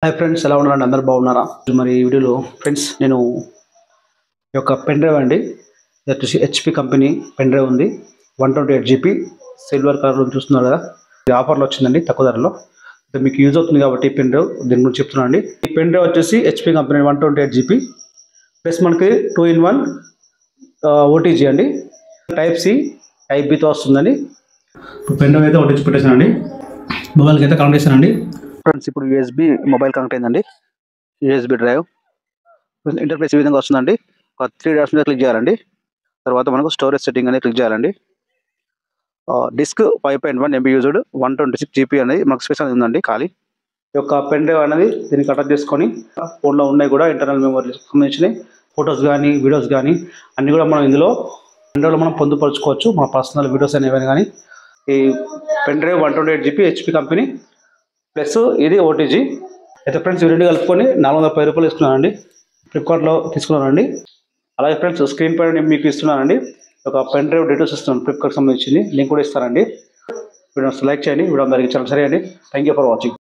Hi friends, ఎలా ఉన్నారండి? అందరు బాగున్నారా? మరి ఈ వీడియోలో ఫ్రెండ్స్ నేను ఈ యొక్క పెన్ డ్రైవ్ అండి, ఇది వచ్చేసి హెచ్పి కంపెనీ పెన్ డ్రైవ్ ఉంది. 128 GB సిల్వర్ కలర్లో చూస్తున్నారు కదా. ఇది ఆఫర్లో వచ్చిందండి, తక్కువ ధరలో. మీకు యూజ్ అవుతుంది కాబట్టి ఈ పెన్ డ్రైవ్ దీని గురించి చెప్తున్నాను అండి. ఈ పెన్ డ్రైవ్ వచ్చేసి హెచ్పి కంపెనీ 128 GB ప్లస్ మనకి 2-in-1 ఓటీజీ అండి. టైప్ సి టైప్ బితో వస్తుందండి. పెన్ డ్రైవ్ అయితే ఓటీజీ పెట్టేసానండి, మొబైల్కి అయితే కనెక్ట్ చేశానండి. ఫ్రెండ్స్ ఇప్పుడు యూఎస్బి మొబైల్ కనెక్ట్ అయిందండి. యూఎస్బి డ్రైవ్ ఇంటర్ఫేస్ ఈ విధంగా వస్తుందండి. ఒక 3 డాట్స్ మీద క్లిక్ చేయాలండి. తర్వాత మనకు స్టోరేజ్ సెట్టింగ్ అనేది క్లిక్ చేయాలండి. డిస్క్ 5.1 MB యూజ్డ్ 126 GB అనేది మనకు స్పేస్ అనేది ఉందండి ఖాళీ. ఈ యొక్క పెన్ డ్రైవ్ అనేది దీన్ని కనెక్ట్ చేసుకొని ఫోన్లో ఉన్నాయి కూడా ఇంటర్నల్ మెమరీ సంబంధించిన ఫొటోస్ కానీ వీడియోస్ కానీ అన్నీ కూడా మనం ఇందులో పెన్ డ్రైవ్లో మనం పొందుపరచుకోవచ్చు. మన పర్సనల్ వీడియోస్ అనేవి కానీ. ఈ pen drive 128 GB HP company plus ఇది ఓటీజీ అయితే ఫ్రెండ్స్ ఈ రెండు కలుపుకొని 410 రూపాయలు ఇస్తున్నానండి. ఫ్లిప్కార్ట్లో తీసుకున్నానండి. అలాగే ఫ్రెండ్స్ స్క్రీన్ పైన నేను మీకు ఇస్తున్నానండి ఒక పెన్ డ్రైవ్ డీటెయిల్స్ ఇస్తున్నాను, ఫ్లిప్కార్ట్ సంబంధించింది లింక్ కూడా ఇస్తానండి. వీడియో లైక్ చేయండి, వీడియో అందరికీ చాలా సరే అండి. Thank you for watching.